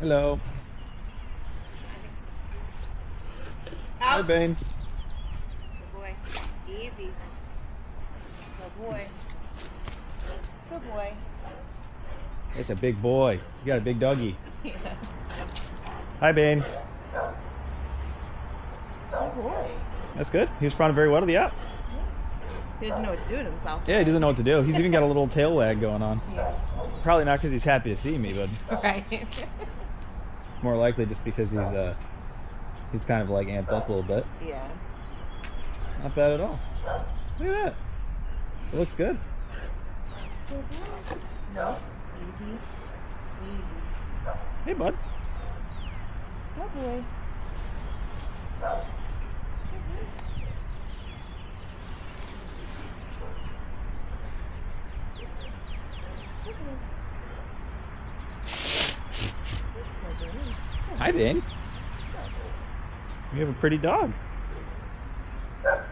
Hello. Hi, Out. Bane. Good boy. Easy. Good boy. Good boy. It's a big boy. You got a big doggy. Yeah. Hi, Bane. Good boy. That's good. He responded very well to the app. He doesn't know what to do with himself. Yeah, he doesn't know what to do. He's even got a little tail wag going on. Yeah. Probably not because he's happy to see me, but Right. more likely just because he's kind of like amped up a little bit. Yeah. Not bad at all. Look at that. It looks good. No. Easy. Easy. Hey, bud. Good boy. Hi, Bane. You have a pretty dog.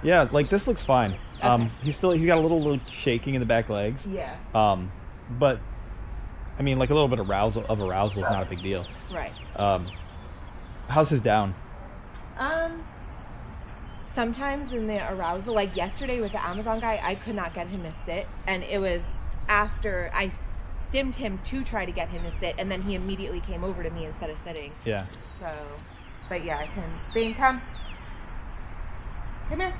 Yeah, like this looks fine. Okay. He's got a little shaking in the back legs. Yeah. But I mean, like a little bit of arousal is not a big deal. Right. How's his down? Sometimes in the arousal, like yesterday with the Amazon guy, I could not get him to sit, and it was after I stimmed him to try to get him to sit, and then he immediately came over to me instead of sitting. Yeah. So, but yeah, I can. Bane, come. Come here.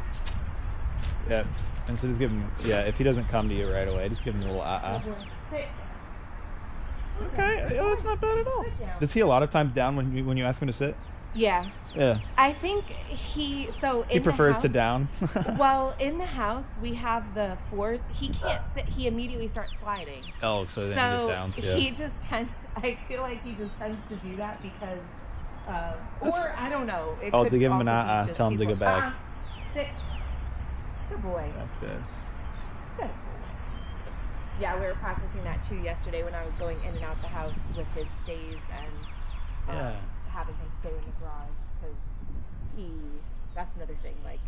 Yeah. And so just give him. Yeah. If he doesn't come to you right away, just give him a little Good boy. Sit. Okay. Oh, that's not bad at all. Sit down. Does he a lot of times down when you ask him to sit? Yeah. Yeah. I think he He prefers to down. down. Well, in the house we have the floors. He can't sit. He immediately starts sliding. Oh, so then he just downs. Yeah. He just tends. I feel like he just tends to do that because, or I don't know. It Oh, could to give him an also be just tell him to he's go back. Sit. Good boy. That's good. Good. Yeah, we were practicing that too yesterday when I was going in and out the house with his stays and Yeah. having him stay in the garage because that's another thing. Like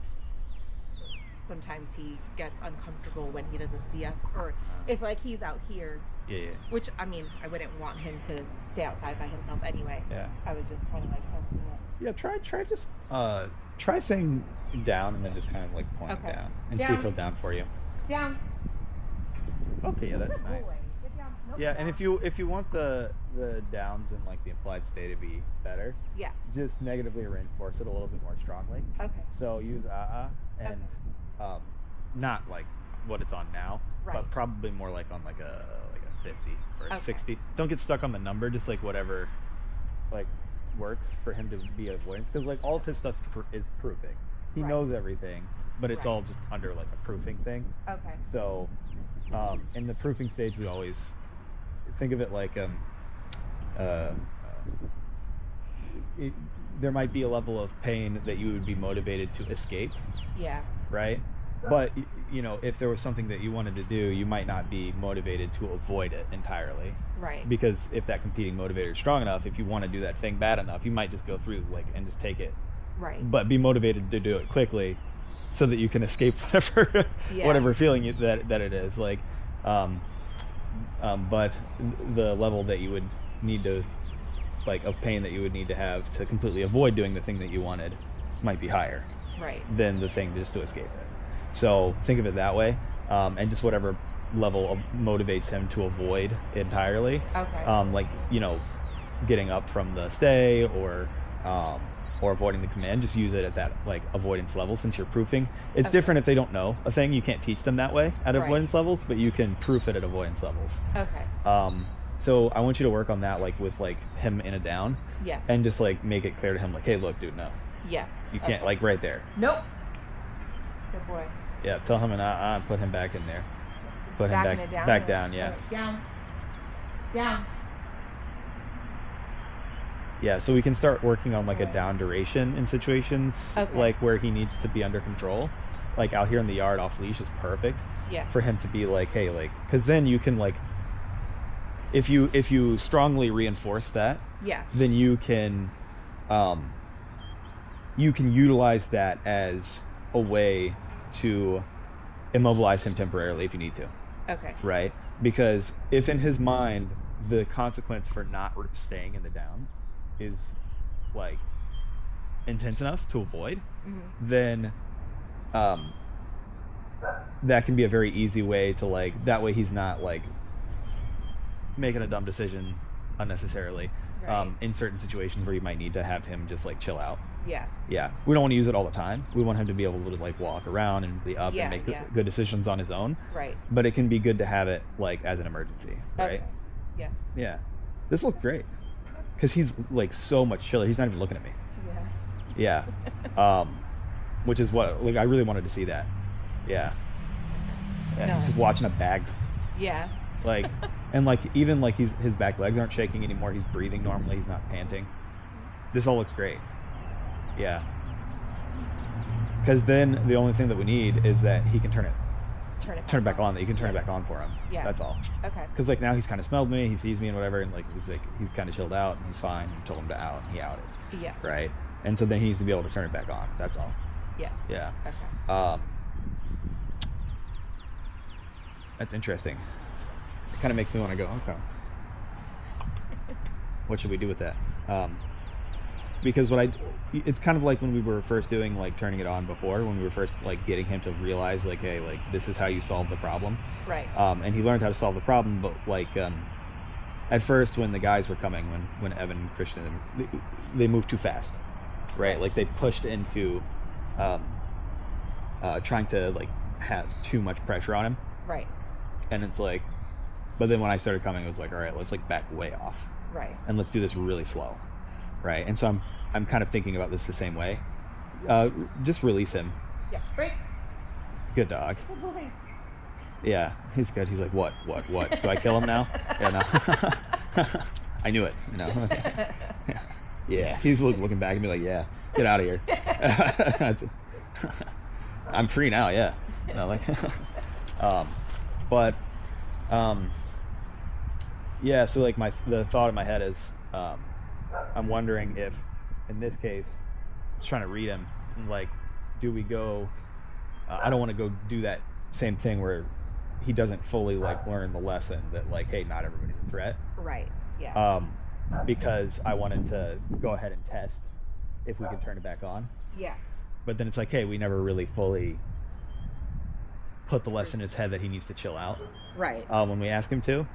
sometimes he gets uncomfortable when he doesn't see us, or if like he's out here. Yeah. Which I mean, I wouldn't want him to stay outside by himself anyway. Yeah. I was just kind of like testing it. Yeah. Try saying down and then just kind of like pointing Okay. down and see Down. if he'll down for you. Down. Okay. Yeah, that's Good nice. boy. Get down. Nope, Yeah, down. and if you want the downs and like the implied state to be better, Yeah. just negatively reinforce it a little bit more strongly. Okay. So use and not like what it's on now, Right. but probably more like on like a 50 or a Okay. 60. Don't get stuck on the number, just like whatever like works for him to be avoidance, because like all of his stuff is proofing. He Right. knows everything, but it's Right. all just under like a proofing thing. Okay. So in the proofing stage, we always think of it like there might be a level of pain that you would be motivated to escape, Yeah. right? But you know, if there was something that you wanted to do, you might not be motivated to avoid it entirely, Right. because if that competing motivator is strong enough, if you want to do that thing bad enough, you might just go through like and just take it, Right. but be motivated to do it quickly so that you can escape whatever Yeah. whatever feeling that it is like. But the level that you would need to like of pain that you would need to have to completely avoid doing the thing that you wanted might be higher Right. than the thing just to escape it. So think of it that way, and just whatever level motivates him to avoid entirely, Okay. like you know, getting up from the stay or avoiding the command, just use it at that like avoidance level. Since you're proofing, it's Okay. different if they don't know a thing. You can't teach them that way at Right. avoidance levels, but you can proof it at avoidance levels. Okay. So I want you to work on that, like with like him in a down, Yeah. and just like make it clear to him, like, hey, look, dude, no, Yeah. you can't, Okay. like right there. Nope. Good boy. Yeah, tell him and put him back in there. Put him Backing back it down. back or- down, yeah. Down. Down. Yeah, so we can start working on like a Right. down duration in situations Okay. like where he needs to be under control. Like out here in the yard off leash is perfect Yeah. for him to be like, hey, like, because then you can like, if you strongly reinforce that, Yeah. then you can utilize that as a way to immobilize him temporarily if you need to, Okay. right? Because if in his mind the consequence for not staying in the down is like intense enough to avoid, then that can be a very easy way to like, that way he's not like making a dumb decision unnecessarily, in certain situations where you might need to have him just like chill out. Yeah, we don't want to use it all the time. We want him to be able to like walk around and be up and make good decisions on his own, but it can be good to have it like as an emergency, right? Yeah, this looked great because he's like so much chiller. He's not even looking at me. Which is what, like, I really wanted to see that. He's just watching a bag. Like, and like even like his back legs aren't shaking anymore. He's breathing normally. He's not panting. This all looks great. Because then the only thing that we need is that he can turn it back on. That you can turn it back on for him. That's all. Okay. Because like now he's kind of smelled me. He sees me and whatever, and like he's kind of chilled out and he's fine. I told him to out, and he outed. Right. And so then he needs to be able to turn it back on. That's all. Okay. That's interesting. It kind of makes me want to go, okay, what should we do with that? Because it's kind of like when we were first doing like turning it on before, when we were first like getting him to realize like, hey, like this is how you solve the problem. And he learned how to solve the problem, but like at first when the guys were coming, when Evan and Christian, they moved too fast. Like they pushed into trying to like have too much pressure on him. And it's like, but then when I started coming, it was like, all right, let's like back way off. And let's do this really slow. And so I'm kind of thinking about this the same way. Just release him. Good dog. Good boy. Yeah, he's good. He's like, what? Do I kill him now? No. I knew it, Yeah, he's looking back at me like, yeah, get out of here. I'm free now, so like the thought in my head is, I'm wondering if, in this case, I was trying to read him, and like, do we go, I don't want to go do that same thing where he doesn't fully like learn the lesson that like, hey, not everybody's a threat. Because I wanted to go ahead and test if we could turn it back on. But then it's like, hey, we never really fully put the lesson in his head that he needs to chill out. When we ask him to.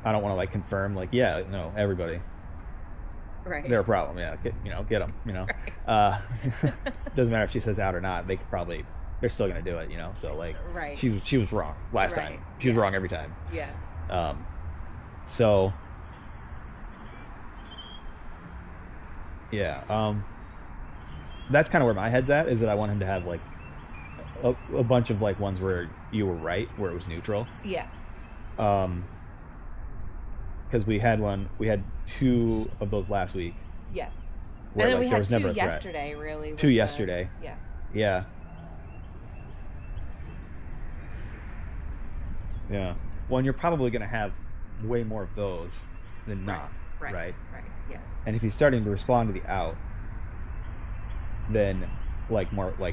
I don't want to like confirm like, yeah, no, everybody. They're a problem. Get them. Doesn't matter if she says out or not. They're still gonna do it. So like, she was wrong last time. She was wrong every time. So. That's kind of where my head's at, is that I want him to have like a bunch of like ones where you were right, where it was neutral. Because we had 2 of those last week. And then like, we had 2 yesterday, really. 2 yesterday. Yeah. Well, and you're probably going to have way more of those than not, right? And if he's starting to respond to the out, then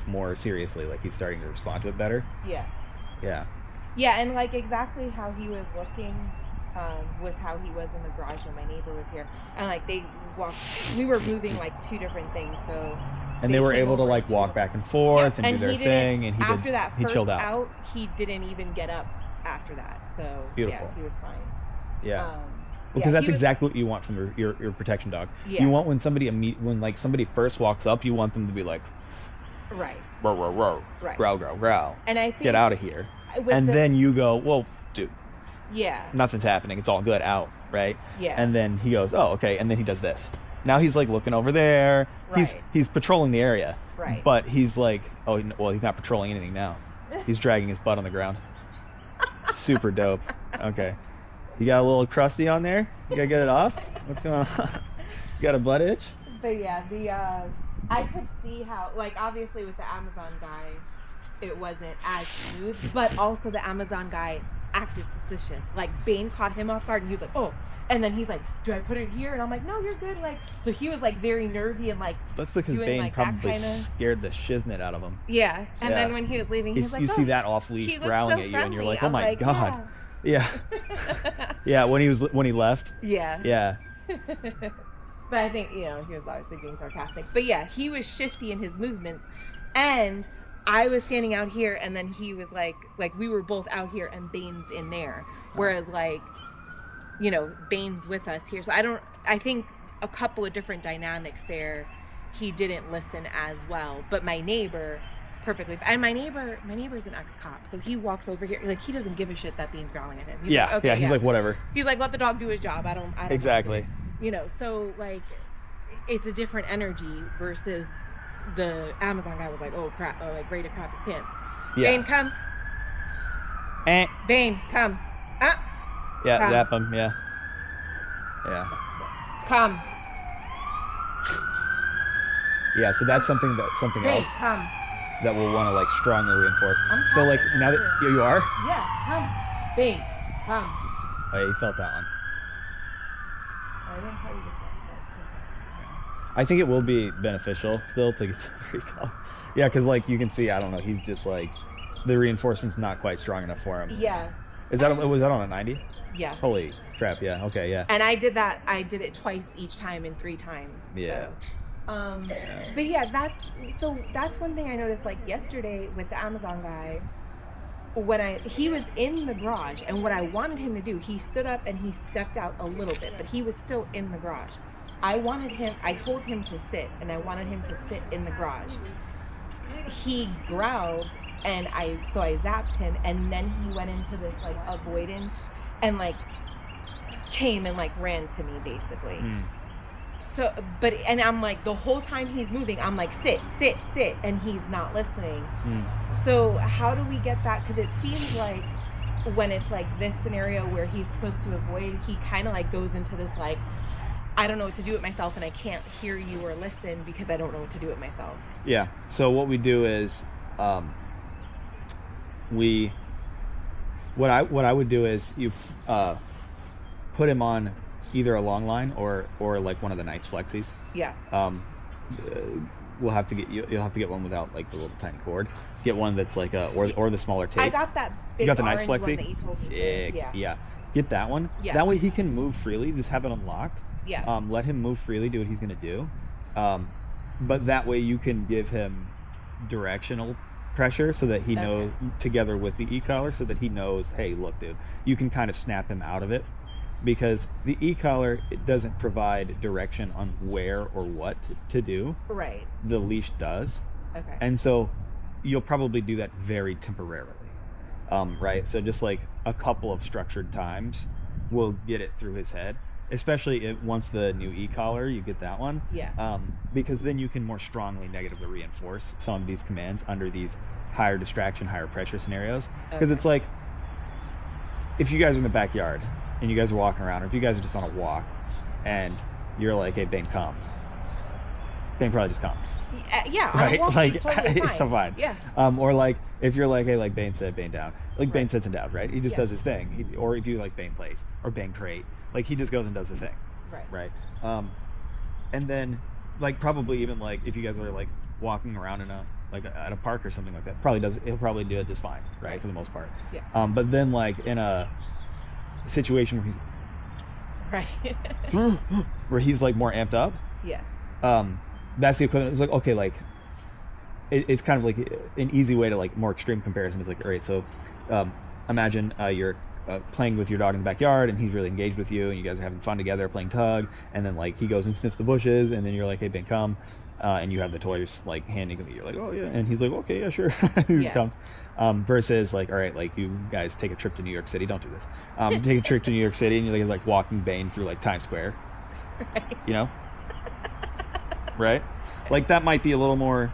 more seriously, like he's starting to respond to it better. And like exactly how he was looking was how he was in the garage when my neighbor was here, and like we were moving like 2 different things, so and they were able to like walk back and forth and do their thing, and he chilled out. He didn't even get up after that, so beautiful. He was fine. Because that's exactly what you want from your protection dog. You want when somebody first walks up, you want them to be like, row, row, row, growl, growl, growl, and I think get out of here, and then you go, well, dude, nothing's happening, it's all good, out, right? And then he goes, oh, okay, and then he does this. Now he's like looking over there. He's patrolling the area, but he's like, oh, well, he's not patrolling anything now. He's dragging his butt on the ground. Super dope. Okay. You got a little crusty on there? You gotta get it off? What's going on? You got a butt itch? But yeah, I could see how, like, obviously with the Amazon guy, it wasn't as smooth, but also the Amazon guy acted suspicious. Like, Bane caught him off guard, and he was like, oh, and then he's like, do I put it here? And I'm like, no, you're good. Like, so he was like very nervy and like, that's because doing, Bane like, probably scared the shiznit out of him. And then when he was leaving, he was like, you see that off-leash growling at you, and you're like, oh my god. Yeah. Yeah, when he left. Yeah. Yeah. But I think, he was obviously being sarcastic. But yeah, he was shifty in his movements. And I was standing out here, and then he was like we were both out here and Bane's in there. Whereas Bane's with us here. So I think a couple of different dynamics there. He didn't listen as well. But my neighbor, perfectly. And my neighbor's an ex-cop. So he walks over here. Like, he doesn't give a shit that Bane's growling at him. He's like, okay, he's like, whatever. He's like, let the dog do his job. I don't exactly. So like it's a different energy versus the Amazon guy was like, oh crap, like ready to crap his pants. Yeah. Bane, come. Bane, come. Yeah, come. Zap him. Yeah. Yeah. Come. Yeah, so that's something Bane, else come. that we'll want to like strongly reinforce. So like now that you are? Yeah, come. Bane, come. Oh yeah, you felt that one. I didn't tell you this. I think it will be beneficial still to get to the recall. Yeah, because like you can see, I don't know, he's just like the reinforcement's not quite strong enough for him. Yeah. Was that on a 90? Yeah. Holy crap! Yeah. Okay. Yeah. And I did that. I did it twice each time and 3 times. Yeah. So. But yeah, that's one thing I noticed. Like yesterday with the Amazon guy, he was in the garage, and what I wanted him to do, he stood up and he stepped out a little bit, but he was still in the garage. I told him to sit, and I wanted him to sit in the garage. He growled, and I zapped him, and then he went into this like avoidance and like came and like ran to me basically. So, and I'm like, the whole time he's moving, I'm like, sit, and he's not listening. So how do we get that? Because it seems like when it's like this scenario where he's supposed to avoid, he kind of like goes into this like, I don't know what to do with myself, and I can't hear you or listen because I don't know what to do with myself. Yeah. So what we do is, what I would do is you put him on either a long line or like one of the nice flexis. Yeah. You'll have to get one without like the little tiny cord. Get one that's like or the smaller tape. I got that big you got the orange nice flexi? one that you told me to. Yeah. Get that one. Yeah. That way he can move freely. Just have it unlocked. Yeah. Let him move freely, do what he's gonna do. But that way you can give him directional pressure so that he knows, together with the e-collar, so that he knows, hey, look, dude, you can kind of snap him out of it, because the e-collar, it doesn't provide direction on where or what to do. Right. The leash does. Okay. And so you'll probably do that very temporarily. Right? So just like a couple of structured times will get it through his head. Especially once the new e-collar, you get that one. Yeah. Because then you can more strongly negatively reinforce some of these commands under these higher distraction, higher pressure scenarios. Because it's like, if you guys are in the backyard and you guys are walking around, or if you guys are just on a walk and you're like, hey, Bane, come. Bane probably just comes. Yeah. Right? On a walk, like, it's totally fine. It's so fine. Yeah. Or like, if you're like, hey, like Bane said, Bane down. Like Bane sits and down, right? He just does his thing. Or if you like Bane plays or Bane crate. Like he just goes and does the thing. Right. And then like probably even like if you guys are like walking around in at a park or something like that, he'll probably do it just fine, right? For the most part. Yeah. But then like in a situation where he's where he's like more amped up. Yeah. That's the equivalent. It's like, okay, like it's kind of like an easy way to like more extreme comparison. It's like, all right, so imagine you're playing with your dog in the backyard and he's really engaged with you and you guys are having fun together playing tug, and then like he goes and sniffs the bushes and then you're like, hey, Ben, come, and you have the toys like handing him, you're like, oh yeah, and he's like, okay, yeah, sure. Come. Versus like, all right, like you guys take a trip to New York City, don't do this, take a trip to New York City and you're like walking Bane through like Times Square, you know, right? Like that might be a little more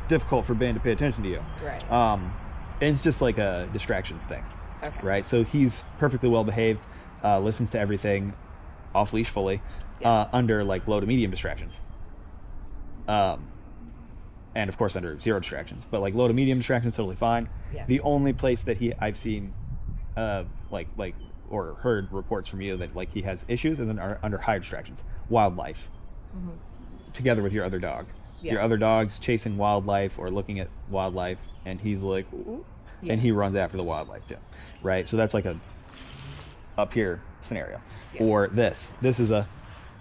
difficult for Bane to pay attention to you, right? And it's just like a distractions thing. Okay. Right, so he's perfectly well behaved, listens to everything, off leash fully, under like low to medium distractions, and of course under zero distractions. But like low to medium distractions, totally fine. Yeah. The only place that I've seen, like or heard reports from you that like he has issues, and then are under high distractions, wildlife, together with your other dog. Yeah. Your other dog's chasing wildlife or looking at wildlife, and he's like. Ooh. Yeah. And he runs after the wildlife too, right? So that's like a up here scenario, or this is a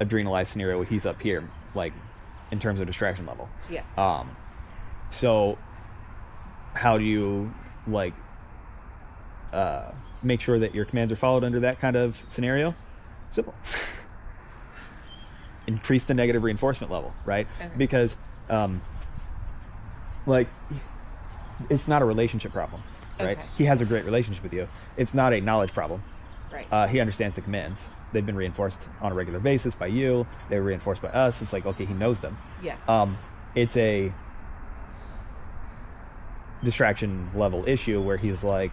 adrenalized scenario where he's up here, like in terms of distraction level. So how do you like make sure that your commands are followed under that kind of scenario? Simple. Increase the negative reinforcement level, right? Because like it's not a relationship problem, right? He has a great relationship with you. It's not a knowledge problem, right? He understands the commands. They've been reinforced on a regular basis by you. They were reinforced by us. It's like, okay, he knows them. It's a distraction level issue where he's like,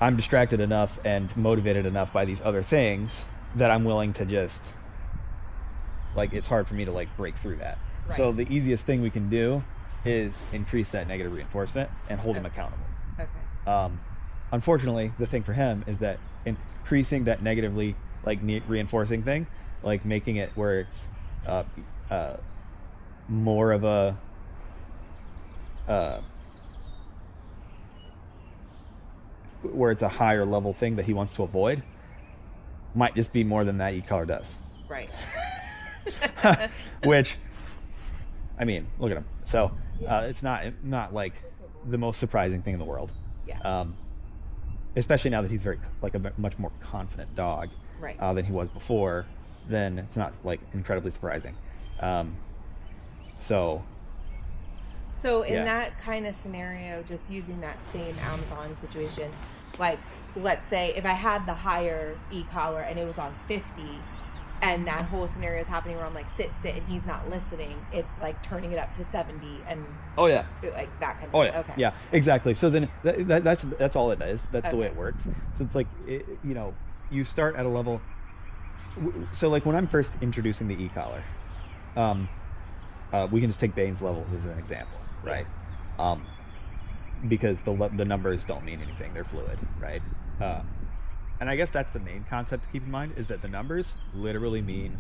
I'm distracted enough and motivated enough by these other things that I'm willing to just, like, it's hard for me to like break through that. So the easiest thing we can do is increase that negative reinforcement and hold him accountable. Unfortunately, the thing for him is that increasing that negatively like reinforcing thing, like making it where it's more of a where it's a higher level thing that he wants to avoid, might just be more than that e-collar does. Right. Which, I mean, look at him. So it's not like the most surprising thing in the world. Especially now that he's very like a much more confident dog than he was before. Then it's not like incredibly surprising. So in that kind of scenario, just using that same Amazon situation, like let's say if I had the higher e-collar and it was on 50 and that whole scenario is happening where I'm like sit and he's not listening, it's like turning it up to 70 and like that kind of thing. Exactly. So then that's all it is. That's the way it works. So it's like you start at a level. So like when I'm first introducing the e-collar, we can just take Bane's levels as an example, right? Because the numbers don't mean anything; they're fluid, right? And I guess that's the main concept to keep in mind, is that the numbers literally mean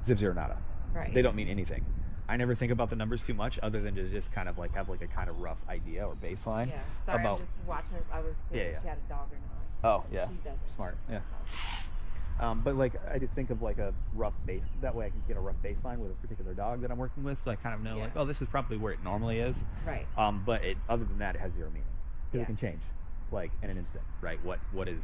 zip, zero, nada. Right. They don't mean anything. I never think about the numbers too much, other than to just kind of like have like a kind of rough idea or baseline. Yeah. Sorry, I'm just watching this. I was thinking she had a dog or not. Oh yeah. She does. Smart. Yeah. But like I just think of like a rough base. That way I can get a rough baseline with a particular dog that I'm working with, so I kind of know like, oh, this is probably where it normally is. Right. But other than that, it has zero meaning because it can change, like in an instant, right? What is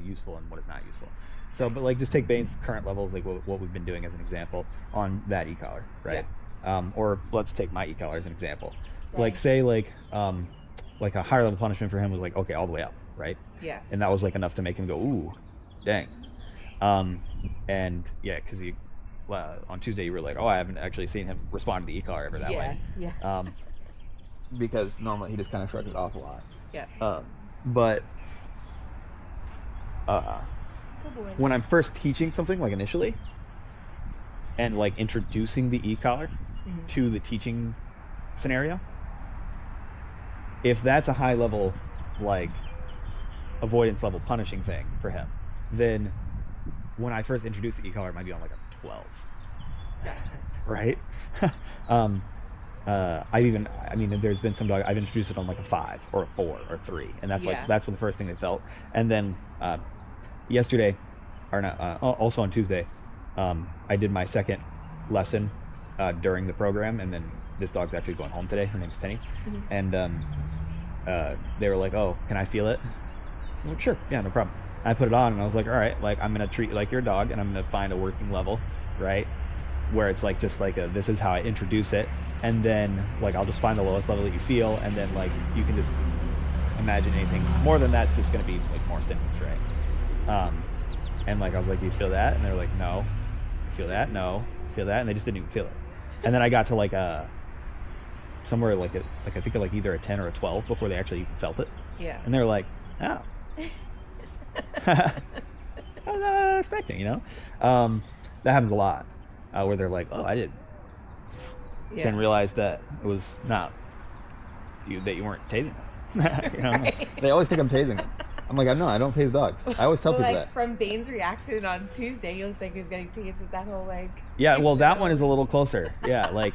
useful and what is not useful. So, but like just take Bane's current levels, like what we've been doing as an example on that e-collar, right? Or let's take my e-collar as an example. Like say like a higher level punishment for him was like, okay, all the way up, right? Yeah. And that was like enough to make him go, ooh, dang. And yeah, because you on Tuesday you were like, oh, I haven't actually seen him respond to the e-collar ever that way. Yeah. Because normally he just kind of shrugs it off a lot. Yeah. But when I'm first teaching something, like initially, and like introducing the e-collar to the teaching scenario, if that's a high level, like avoidance level punishing thing for him, then when I first introduce the e-collar, it might be on like a 12. Right? There's been some dog I've introduced it on like a 5 or a 4 or 3, and that's like that's what the first thing they felt. And then yesterday, or not, also on Tuesday, I did my second lesson during the program, and then this dog's actually going home today. Her name's Penny, and they were like, "Oh, can I feel it?" I'm like, "Sure, yeah, no problem." I put it on, and I was like, "All right, like I'm gonna treat you like your dog, and I'm gonna find a working level, right, where it's like just like this is how I introduce it, and then like I'll just find the lowest level that you feel, and then like you can just imagine anything more than that's just gonna be like more stimulus, right?" And like I was like, "Do you feel that?" And they were like, "No." "Feel that?" "No." "Feel that?" And they just didn't even feel it. And then I got to like somewhere like I think like either a 10 or a 12 before they actually even felt it. Yeah. And they were like, "Oh." I was not expecting, that happens a lot, where they're like, "Oh, I didn't realize that it was not you, that you weren't tasing them." Right. They always think I'm tasing them. I'm like, "No, I don't tase dogs." I always tell people like, that. From Bane's reaction on Tuesday, you think he was getting tased with that whole like. Yeah, well, that one is a little closer. Yeah, like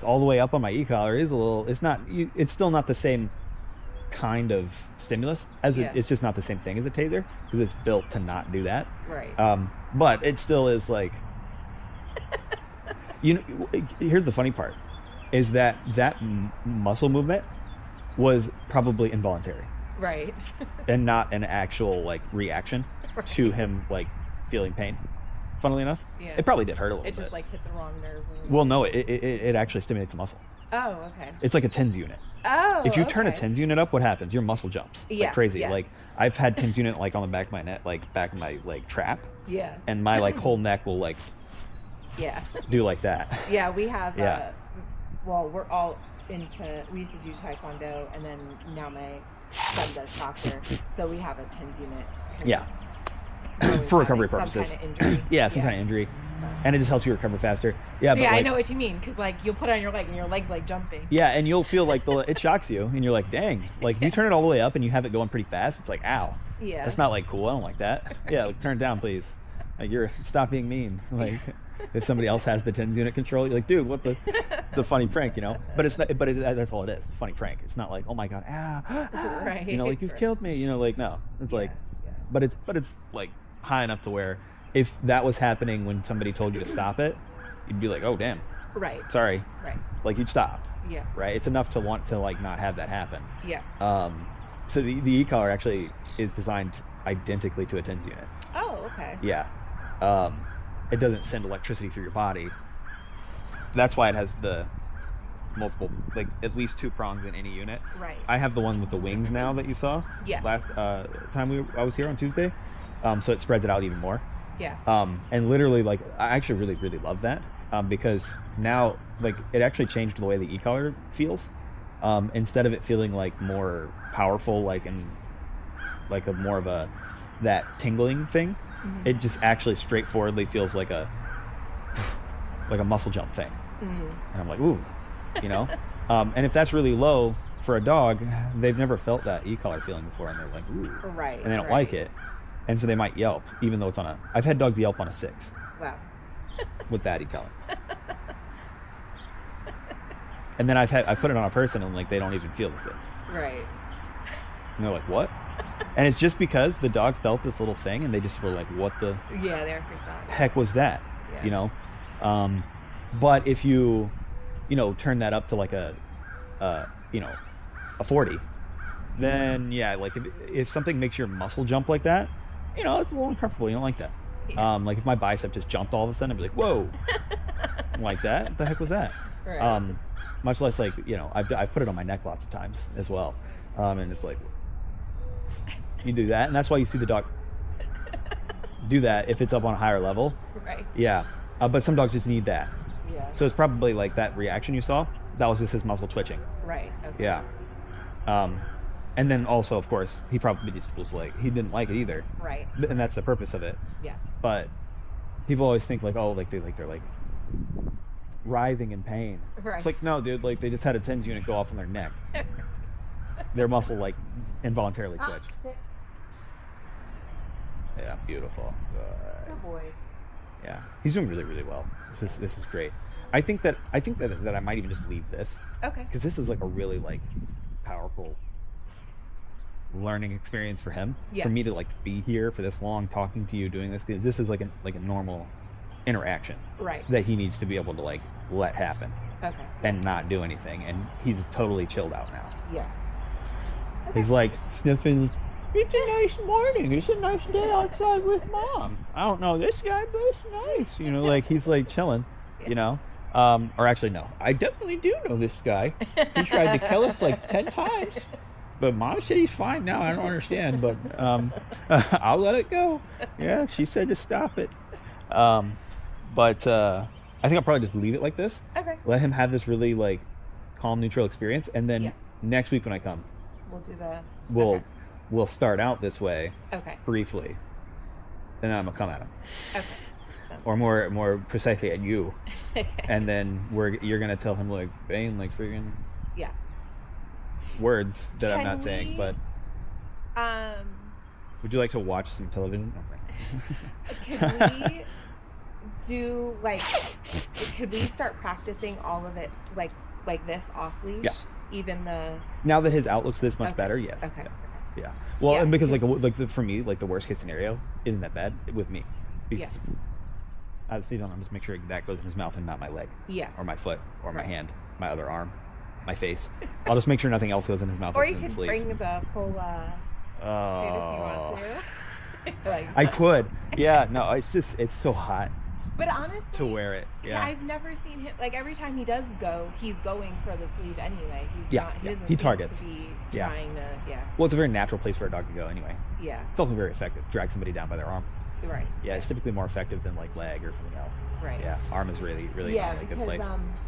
all the way up on my e-collar is a little. It's not. It's still not the same kind of stimulus, as it's just not the same thing as a taser because it's built to not do that. Right. But it still is like, here's the funny part, is that muscle movement was probably involuntary. Right. And not an actual like reaction to him like feeling pain. Funnily enough, it probably did hurt a little bit. It just like hit the wrong nerve. Well, no, it actually stimulates the muscle. Oh, okay. It's like a TENS unit. Oh, if you turn a TENS unit up, what happens? Your muscle jumps like crazy. Yeah. Like I've had TENS unit like on the back of my neck, like back of my like trap. Yeah. And my like whole neck will like do like that. Yeah, we have. Well, we're all we used to do taekwondo, and then now my son does soccer, so we have a TENS unit. Yeah. For recovery purposes. Some kind of injury. Some kind of injury. And it just helps you recover faster. Yeah, so but I know what you mean, because like you'll put it on your leg and your leg's like jumping. Yeah, and you'll feel like it shocks you, and you're like, dang. Like you turn it all the way up and you have it going pretty fast. It's like, ow. Yeah. That's not like cool. I don't like that. Yeah, like, turn it down, please. Like stop being mean. Like if somebody else has the TENS unit control, you're like, dude, what the? It's a funny prank, you know. But it's not. But that's all it is. It's a funny prank. It's not like, oh my god, right. You know, like you've killed me. You know, like no. It's like, but it's like high enough to where if that was happening when somebody told you to stop it, you'd be like, oh damn. Right. Sorry. Right. Like you'd stop. Yeah. Right. It's enough to want to like not have that happen. Yeah. So the e-collar actually is designed identically to a TENS unit. Oh, okay. Yeah. It doesn't send electricity through your body. That's why it has the multiple, like at least 2 prongs in any unit. Right. I have the one with the wings now that you saw. Yeah. Last time I was here on Tuesday, so it spreads it out even more. Yeah. And literally, like, I actually really, really love that because now, like, it actually changed the way the e-collar feels. Instead of it feeling like more powerful, like and like a more of a that tingling thing, it just actually straightforwardly feels like a muscle jump thing. And I'm like, ooh, you know. And if that's really low for a dog, they've never felt that e-collar feeling before, and they're like, ooh, right, and they don't like it, and so they might yelp, even though it's on a. I've had dogs yelp on a 6. Wow. With that e-collar. And then I put it on a person, and like they don't even feel the 6. Right. And they're like, what? And it's just because the dog felt this little thing, and they just were like, what the they're freaked out. heck was that? Yeah. You know. But if you turn that up to like a 40, then like if something makes your muscle jump like that, it's a little uncomfortable. You don't like that. Like if my bicep just jumped all of a sudden, I'd be like, whoa. Like that? What the heck was that? Right. Much less like, I've put it on my neck lots of times as well. And it's like, you do that, and that's why you see the dog do that if it's up on a higher level. Right. Yeah. But some dogs just need that. Yeah. So it's probably like that reaction you saw, that was just his muscle twitching. Right. Okay. Yeah. And then also, of course, he probably just was like, he didn't like it either. Right. And that's the purpose of it. Yeah. But people always think like, oh, like they're like writhing in pain. Right. It's like, no, dude, like they just had a TENS unit go off on their neck. Their muscle like involuntarily twitched. Yeah, beautiful. Good boy. Yeah, he's doing really, really well. This is great. I think that I might even just leave this. Okay. Because this is like a really like powerful learning experience for him. Yeah. For me to like be here for this long, talking to you, doing this. This is like a normal interaction. Right. That he needs to be able to like let happen. Okay. And not do anything, and he's totally chilled out now. Yeah. Okay. He's like sniffing. It's a nice morning. It's a nice day outside with Mom. I don't know this guy, but it's nice. Like he's like chilling, Or actually, no. I definitely do know this guy. He tried to kill us like 10 times. But Mom said he's fine now. I don't understand, but I'll let it go. Yeah, she said to stop it. But I think I'll probably just leave it like this. Okay. Let him have this really like calm, neutral experience, and then next week when I come, we'll do the. We'll start out this way. Okay. Briefly, and then I'm gonna come at him. Okay. Or more precisely at you. And then you're gonna tell him like Bane, like freaking words that I'm not saying, but would you like to watch some television? Can we do could we start practicing all of it like this off leash? Yeah. even the... Now that his outlook's this much better, yes. Okay. Yeah. Well, and because for me, like the worst case scenario isn't that bad with me. Because I just I'm just make sure that goes in his mouth and not my leg. Yeah. Or my foot, or my hand, my other arm, my face. I'll just make sure nothing else goes in his mouth. Or you could bring the full suit if you want to. I could. Yeah. No, it's so hot. But honestly, to wear it, I've never seen him, like, every time he does go, he's going for the sleeve anyway. He doesn't he targets. To be trying to, Well, it's a very natural place for a dog to go anyway. Yeah. It's also very effective. Drag somebody down by their arm. Right. Yeah, it's typically more effective than like leg or something else. Right. Yeah, arm is really a good place.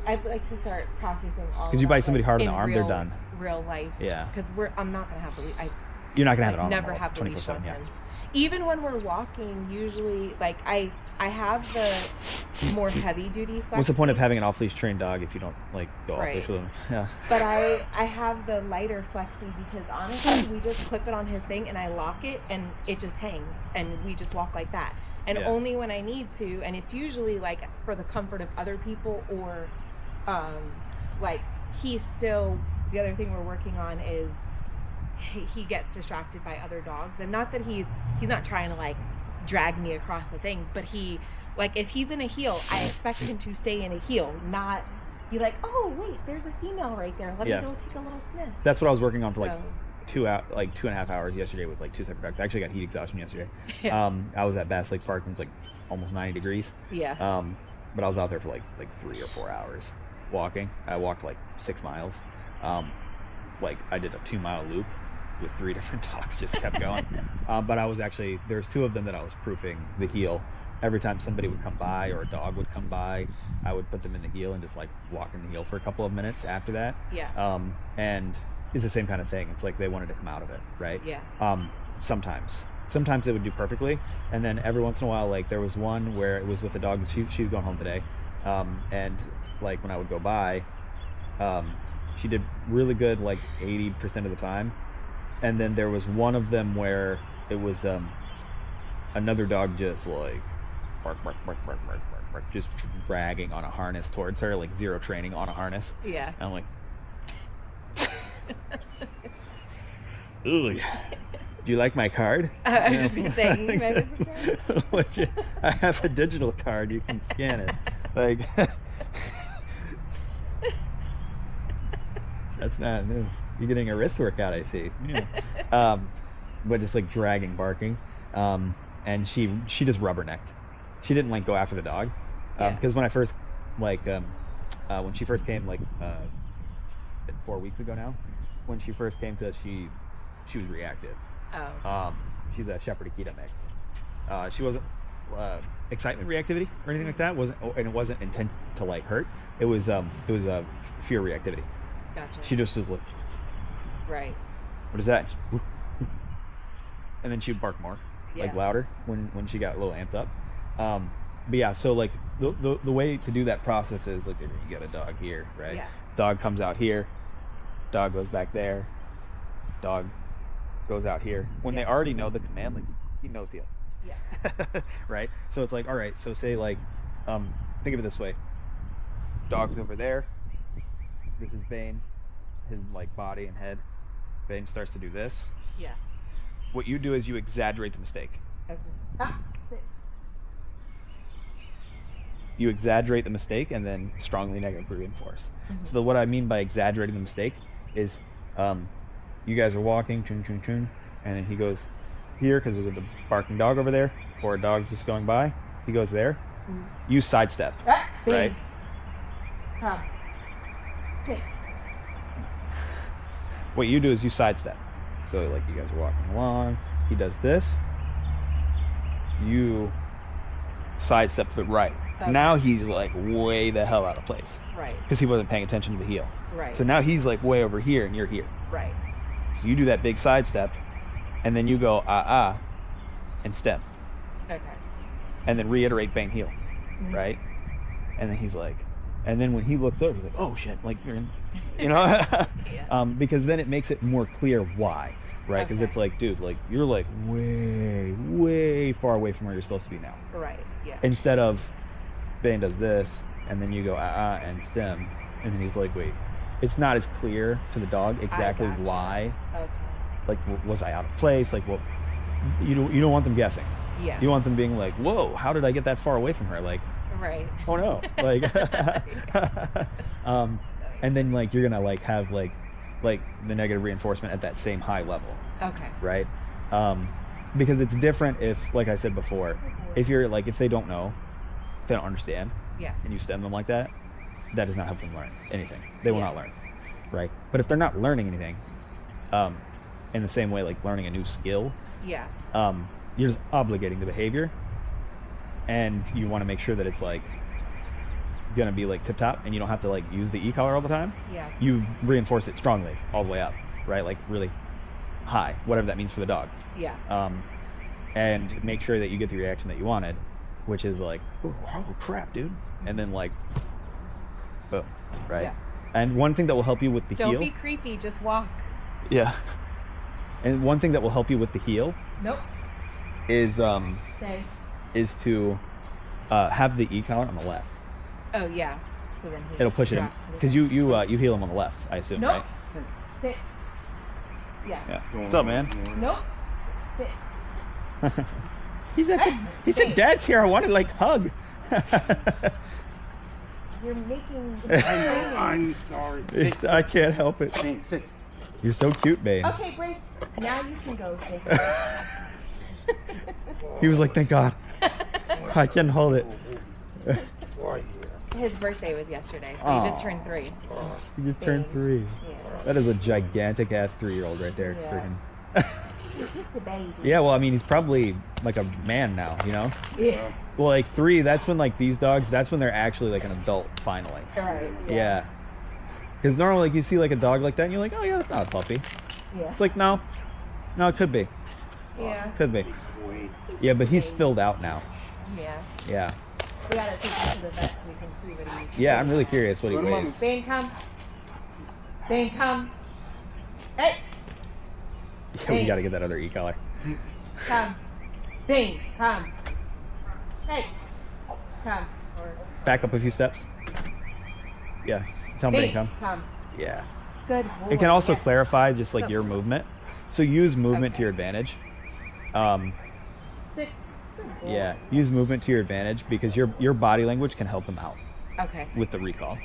I'd like to start practicing all. Because you bite somebody hard in the arm, they're done. Real life. Yeah. Because I'm not gonna have the. You're not gonna have it on. Never have the leash on him. Even when we're walking, usually, like, I have the more heavy duty flexi. What's the point of having an off-leash trained dog if you don't like go off-leash with him? Yeah. But I have the lighter flexi because honestly, we just clip it on his thing and I lock it and it just hangs and we just walk like that. And only when I need to, and it's usually like for the comfort of other people or like he's still, the other thing we're working on is he gets distracted by other dogs, and not that he's not trying to like drag me across the thing, but he, like, if he's in a heel, I expect him to stay in a heel, not be like, oh wait, there's a female right there, let me go take a little sniff. That's what I was working on for like 2.5 hours yesterday with like 2 separate dogs. I actually got heat exhaustion yesterday. I was at Bass Lake Park and it was like almost 90 degrees. But I was out there for like 3 or 4 hours walking. I walked like 6 miles. Like I did a 2-mile loop with 3 different dogs, just kept going. But I was actually, there's 2 of them that I was proofing the heel. Every time somebody would come by or a dog would come by, I would put them in the heel and just like walk in the heel for a couple of minutes after that. And it's the same kind of thing. It's like they wanted to come out of it, right? Sometimes it would do perfectly, and then every once in a while, like there was one where it was with a dog, and she was going home today, and like when I would go by, she did really good like 80% of the time. And then there was one of them where it was another dog just like bark, just dragging on a harness towards her, like zero training on a harness. And I'm like, ooh, do you like my card? I was just gonna say, I have a digital card, you can scan it. Like, that's not new. You're getting a wrist workout, I see. But just like dragging, barking, and she just rubbernecked. She didn't like go after the dog, because when I first when she first came 4 weeks ago now, when she first came to us, she was reactive. She's a Shepherd Akita mix. She wasn't excitement reactivity or anything like that. And it wasn't intent to like hurt. It was fear reactivity. Gotcha. She just was like, right. What is that? And then she would bark more, like louder when she got a little amped up. But yeah, so like the way to do that process is like you got a dog here, right? Dog comes out here, dog goes back there, dog goes out here. When they already know the command, like he knows the right? So it's like, all right, so say like think of it this way. Dog's over there. This is Bane, his like body and head. Bane starts to do this. What you do is you exaggerate the mistake. You exaggerate the mistake and then strongly negatively reinforce. So what I mean by exaggerating the mistake is you guys are walking, chun chun chun, and then he goes here because there's a barking dog over there, or a dog just going by. He goes there. You sidestep, right? What you do is you sidestep. So like you guys are walking along, he does this, you sidestep to the right. Now he's like way the hell out of place. Because he wasn't paying attention to the heel. So now he's like way over here and you're here. So you do that big sidestep, and then you go and step. And then reiterate bang heel, right? And then he's like, and then when he looks over, he's like, oh shit, like you're in, you know? Because then it makes it more clear why, right? Because it's like, dude, like you're like way far away from where you're supposed to be now. Instead of Bane does this, and then you go and stem, and then he's like, wait, it's not as clear to the dog exactly why. Okay. Like, was I out of place? Like, well, you don't want them guessing. Yeah. You want them being like, whoa, how did I get that far away from her? Like, right. Oh no. Like, and then like you're gonna like have like the negative reinforcement at that same high level. Okay. Right. Because it's different if, like I said before, if you're like, if they don't know, if they don't understand, yeah, and you stem them like that, that does not help them learn anything. They will not learn. Right. But if they're not learning anything, in the same way, like learning a new skill, yeah, you're just obligating the behavior, and you want to make sure that it's like gonna be like tip top, and you don't have to like use the e-collar all the time. Yeah. You reinforce it strongly all the way up, right? Like really high, whatever that means for the dog. Yeah. And make sure that you get the reaction that you wanted, which is like, oh crap, dude, and then like, boom, right? Yeah. And one thing that will help you with the heel. Don't be creepy. Just walk. Yeah. And one thing that will help you with the heel. Nope. Is Stay. Is to have the e-collar on the left. Oh yeah. So then it'll push it in because you heel him on the left, I assume, nope. right? Sit. Yeah. What's up, man? Nope. Sit. He said, "Dad's here. I want to like hug." You're making. I'm sorry. I can't help it. Bane, sit. You're so cute, Bane. Okay, Brave. Now you can go. He was like, "Thank God, I can't hold it." His birthday was yesterday, so he just turned 3. He just turned 3. Yeah. That is a gigantic ass 3-year-old right there. Yeah. He's just a baby. Yeah, well, I mean, he's probably like a man now, you know? Yeah. Well, like 3, that's when like these dogs, that's when they're actually like an adult finally. Right. Yeah. Because normally like you see like a dog like that and you're like, oh yeah, that's not a puppy. Yeah. It's like, no, it could be. Yeah. Could be. Yeah, but he's filled out now. Yeah. Yeah. We gotta take him to the vet so we can see what he needs. Yeah, I'm really curious what he weighs. Bane, come. Bane, come. Hey. Yeah, we gotta get that other e-collar. Come. Bane, come. Hey. Come. Back up a few steps. Yeah. Tell him Bane come. Come. Yeah. Good boy. It can also clarify just like your movement. So use movement to your advantage. Sit. Yeah, use movement to your advantage because your body language can help him out. Okay. With the recall.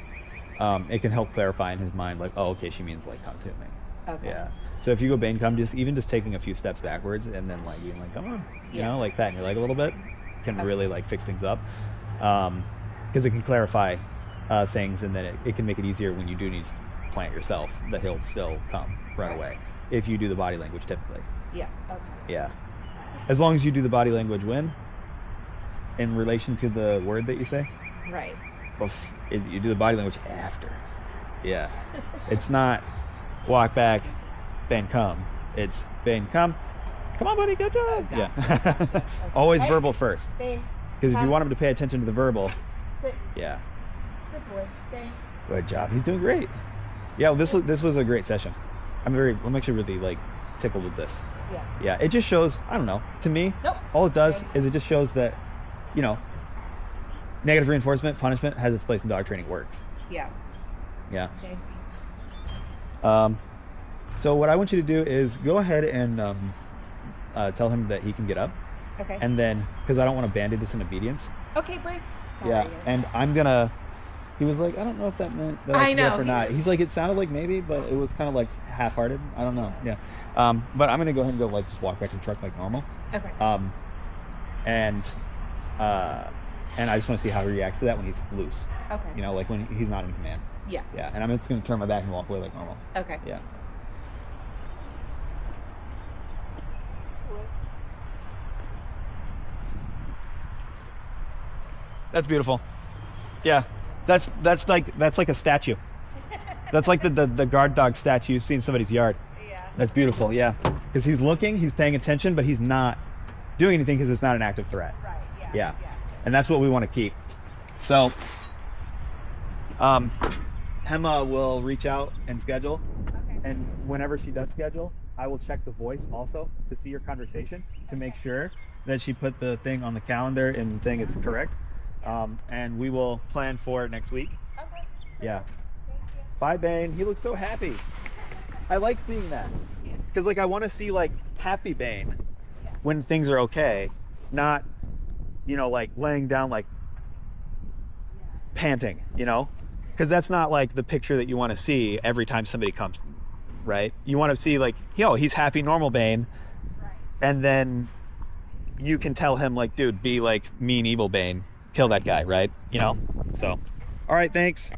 It can help clarify in his mind like, oh, okay, she means like come to me. Okay. Yeah. So if you go Bane come, just taking a few steps backwards and then like being like, come on, you know, like patting your leg a little bit can really like fix things up. Because it can clarify things, and then it can make it easier when you do need to plant yourself that he'll still come right away if you do the body language typically. Yeah. Okay. Yeah. As long as you do the body language when in relation to the word that you say. Right. You do the body language after. Yeah. It's not walk back, Bane come. It's Bane come. Come on, buddy, good job. Gotcha. Yeah. Okay. Always verbal first. Bane. Because if you want him to pay attention to the verbal. Sit. Yeah. Good boy. Stay. Good job. He's doing great. Yeah, well, this was a great session. I'm actually really like tickled with this. Yeah. Yeah, it just shows, I don't know, to me, all it does is it just shows that, you know, negative reinforcement, punishment has its place in dog training works. Yeah. Yeah. Okay. So what I want you to do is go ahead and tell him that he can get up. Okay. And then, because I don't want to band-aid this in obedience. Okay, Brave. Yeah, and I'm gonna, he was like, I don't know if that meant that I could get up or not. He's like, it sounded like maybe, but it was kind of like half-hearted. I don't know. Yeah. But I'm gonna go ahead and go like just walk back to the truck like normal. Okay. And I just want to see how he reacts to that when he's loose. Okay. You know, like when he's not in command. Yeah. Yeah. And I'm just gonna turn my back and walk away like normal. Okay. Yeah. That's beautiful. Yeah. That's like a statue. That's like the guard dog statue you see in somebody's yard. Yeah. That's beautiful, yeah. Because he's looking, he's paying attention, but he's not doing anything because it's not an active threat. Right, Yeah. And that's what we want to keep. So, Hema will reach out and schedule. Okay. And whenever she does schedule, I will check the voice also to see your conversation to make sure that she put the thing on the calendar and the thing is correct. And we will plan for it next week. Okay. Yeah. Thank Bye, Bane. He looks so happy. I like seeing that. Because, like, I want to see, like, happy Bane when things are okay. Not, you know, like, laying down, like, panting, you know? Because that's not, like, the picture that you want to see every time somebody comes, right? You want to see, like, yo, he's happy, normal Bane. Right. And then you can tell him, like, dude, be, like, mean, evil Bane. Kill that guy, right? You know? So, all right, thanks.